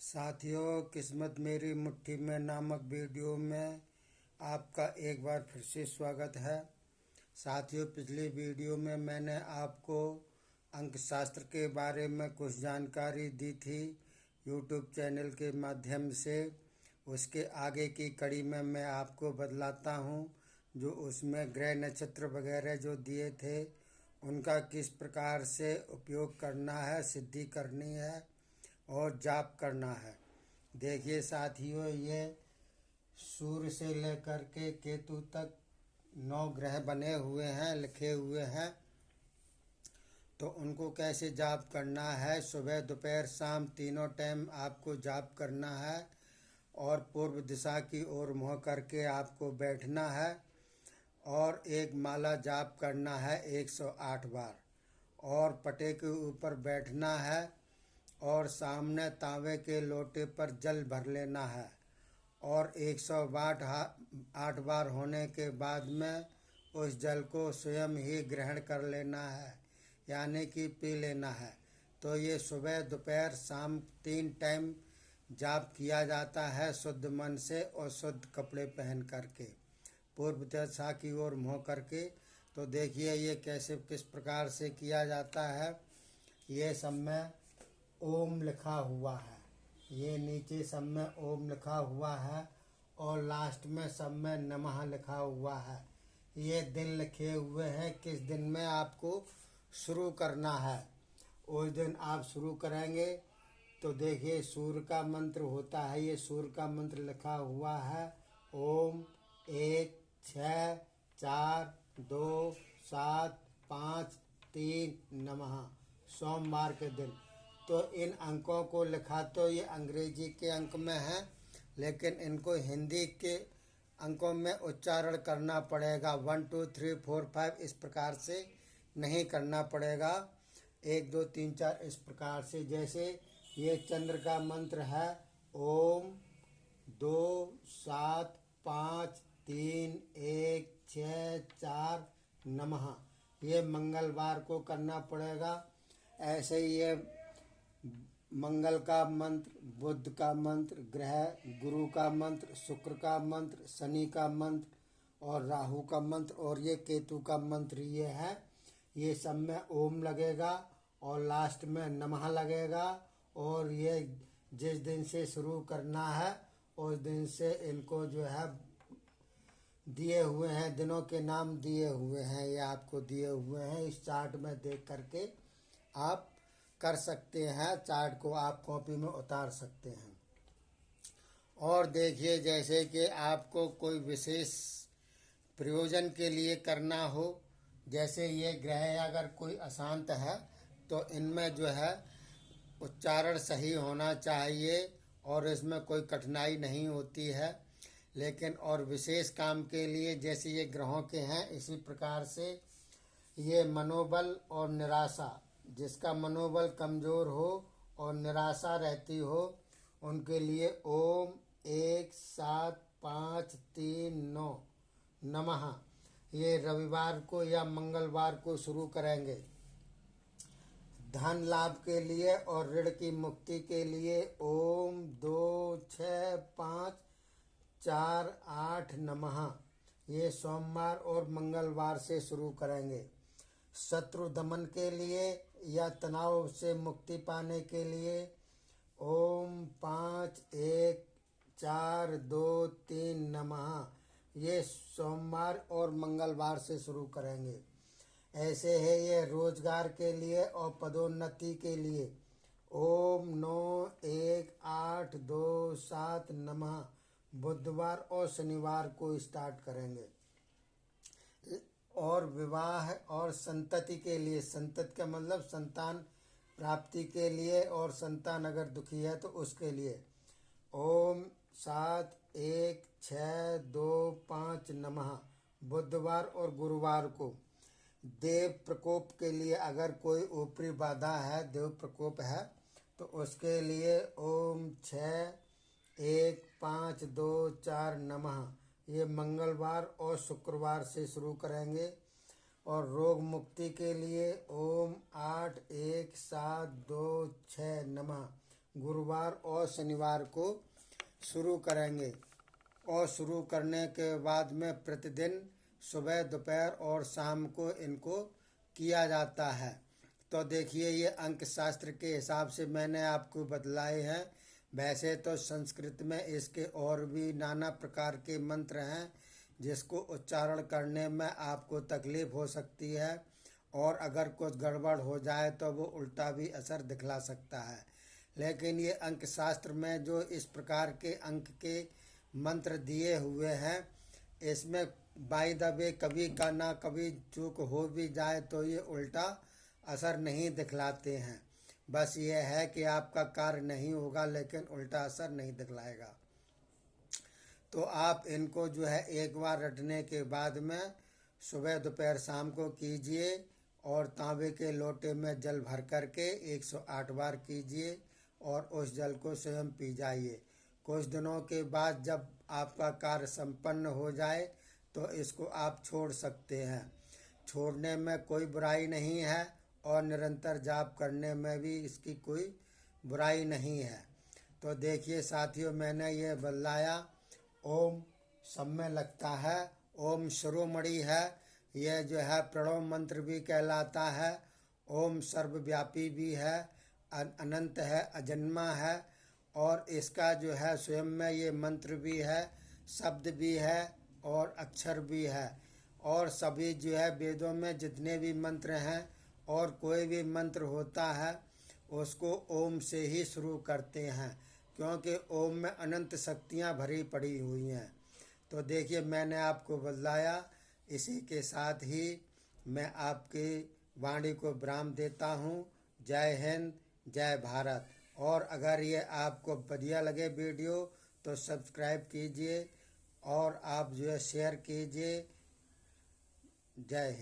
साथियों, किस्मत मेरी मुट्ठी में नामक वीडियो में आपका एक बार फिर से स्वागत है। साथियों, पिछली वीडियो में मैंने आपको अंक शास्त्र के बारे में कुछ जानकारी दी थी यूट्यूब चैनल के माध्यम से। उसके आगे की कड़ी में मैं आपको बतलाता हूँ जो उसमें ग्रह नक्षत्र वगैरह जो दिए थे उनका किस प्रकार से उपयोग करना है, सिद्धि करनी है और जाप करना है। देखिए साथियों, ये सूर्य से लेकर के केतु तक 9 ग्रह बने हुए हैं, लिखे हुए हैं। तो उनको कैसे जाप करना है, सुबह दोपहर शाम तीनों टाइम आपको जाप करना है और पूर्व दिशा की ओर मुँह करके आपको बैठना है और एक माला जाप करना है 108 बार और पटे के ऊपर बैठना है और सामने तांबे के लोटे पर जल भर लेना है और 108 बार होने के बाद में उस जल को स्वयं ही ग्रहण कर लेना है, यानी कि पी लेना है। तो ये सुबह दोपहर शाम 3 टाइम जाप किया जाता है शुद्ध मन से और शुद्ध कपड़े पहन करके, पूर्व दिशा की ओर मुँह करके। तो देखिए ये कैसे किस प्रकार से किया जाता है। ये सब में ओम लिखा हुआ है, ये नीचे सब में ओम लिखा हुआ है और लास्ट में सब में नमः लिखा हुआ है। ये दिन लिखे हुए हैं किस दिन में आपको शुरू करना है। उस दिन आप शुरू करेंगे तो देखिए सूर्य का मंत्र होता है, ये सूर्य का मंत्र लिखा हुआ है ओम 1 6 4 2 7 5 3 नमः, सोमवार के दिन। तो इन अंकों को लिखा तो ये अंग्रेजी के अंक में है, लेकिन इनको हिंदी के अंकों में उच्चारण करना पड़ेगा। 1 2 3 4 5 इस प्रकार से नहीं करना पड़ेगा, 1 2 3 4 इस प्रकार से। जैसे ये चंद्र का मंत्र है ओम 2 7 5 3 1 6 4 नमः, ये मंगलवार को करना पड़ेगा। ऐसे ही ये मंगल का मंत्र, बुध का मंत्र, ग्रह गुरु का मंत्र, शुक्र का मंत्र, शनि का मंत्र और राहु का मंत्र और ये केतु का मंत्र ये है। ये सब में ओम लगेगा और लास्ट में नमः लगेगा। और ये जिस दिन से शुरू करना है उस दिन से इनको जो है दिए हुए हैं, दिनों के नाम दिए हुए हैं, ये आपको दिए हुए हैं। इस चार्ट में देख करके आप कर सकते हैं, चार्ट को आप कॉपी में उतार सकते हैं। और देखिए जैसे कि आपको कोई विशेष प्रयोजन के लिए करना हो, जैसे ये ग्रह अगर कोई अशांत है तो इनमें जो है उच्चारण सही होना चाहिए और इसमें कोई कठिनाई नहीं होती है। लेकिन और विशेष काम के लिए जैसे ये ग्रहों के हैं, इसी प्रकार से ये मनोबल और निराशा, जिसका मनोबल कमज़ोर हो और निराशा रहती हो, उनके लिए ओम 1 7 5 3 9 नमः ये रविवार को या मंगलवार को शुरू करेंगे। धन लाभ के लिए और ऋण की मुक्ति के लिए ओम 2 6 5 4 8 नमः, ये सोमवार और मंगलवार से शुरू करेंगे। शत्रु दमन के लिए या तनाव से मुक्ति पाने के लिए ओम 5 1 4 2 3 नमः, ये सोमवार और मंगलवार से शुरू करेंगे। ऐसे है ये रोजगार के लिए और पदोन्नति के लिए ओम 9 1 8 2 7 नमः, बुधवार और शनिवार को स्टार्ट करेंगे। और विवाह और संतति के लिए, संतति का मतलब संतान प्राप्ति के लिए, और संतान अगर दुखी है तो उसके लिए ओम 7 1 6 2 5 नमः, बुधवार और गुरुवार को। देव प्रकोप के लिए अगर कोई ऊपरी बाधा है, देव प्रकोप है, तो उसके लिए ओम 6 1 5 2 4 नमः, ये मंगलवार और शुक्रवार से शुरू करेंगे। और रोग मुक्ति के लिए ओम 8 1 7 2 6 नमः, गुरुवार और शनिवार को शुरू करेंगे। और शुरू करने के बाद में प्रतिदिन सुबह, दोपहर और शाम को इनको किया जाता है। तो देखिए, ये अंक शास्त्र के हिसाब से मैंने आपको बतलाए हैं। वैसे तो संस्कृत में इसके और भी नाना प्रकार के मंत्र हैं जिसको उच्चारण करने में आपको तकलीफ हो सकती है, और अगर कुछ गड़बड़ हो जाए तो वो उल्टा भी असर दिखला सकता है। लेकिन ये अंक शास्त्र में जो इस प्रकार के अंक के मंत्र दिए हुए हैं, इसमें बाय द वे कभी का ना कभी चूक हो भी जाए तो ये उल्टा असर नहीं दिखलाते हैं। बस ये है कि आपका कार्य नहीं होगा लेकिन उल्टा असर नहीं दिखलाएगा। तो आप इनको जो है एक बार रटने के बाद में सुबह, दोपहर, शाम को कीजिए, और तांबे के लोटे में जल भर करके 108 बार कीजिए और उस जल को स्वयं पी जाइए। कुछ दिनों के बाद जब आपका कार्य संपन्न हो जाए तो इसको आप छोड़ सकते हैं। छोड़ने में कोई बुराई नहीं है और निरंतर जाप करने में भी इसकी कोई बुराई नहीं है। तो देखिए साथियों, मैंने ये बतलाया। ओम सब में लगता है। ओम शिरोमणि है। यह जो है प्रणव मंत्र भी कहलाता है। ओम सर्वव्यापी भी है, अनंत है, अजन्मा है, और इसका जो है स्वयं में ये मंत्र भी है, शब्द भी है और अक्षर भी है। और सभी जो है वेदों में जितने भी मंत्र हैं और कोई भी मंत्र होता है उसको ओम से ही शुरू करते हैं, क्योंकि ओम में अनंत शक्तियाँ भरी पड़ी हुई हैं। तो देखिए, मैंने आपको बतलाया। इसी के साथ ही मैं आपकी वाणी को विराम देता हूँ। जय हिंद, जय भारत। और अगर ये आपको बढ़िया लगे वीडियो तो सब्सक्राइब कीजिए और आप जो है शेयर कीजिए। जय हिंद।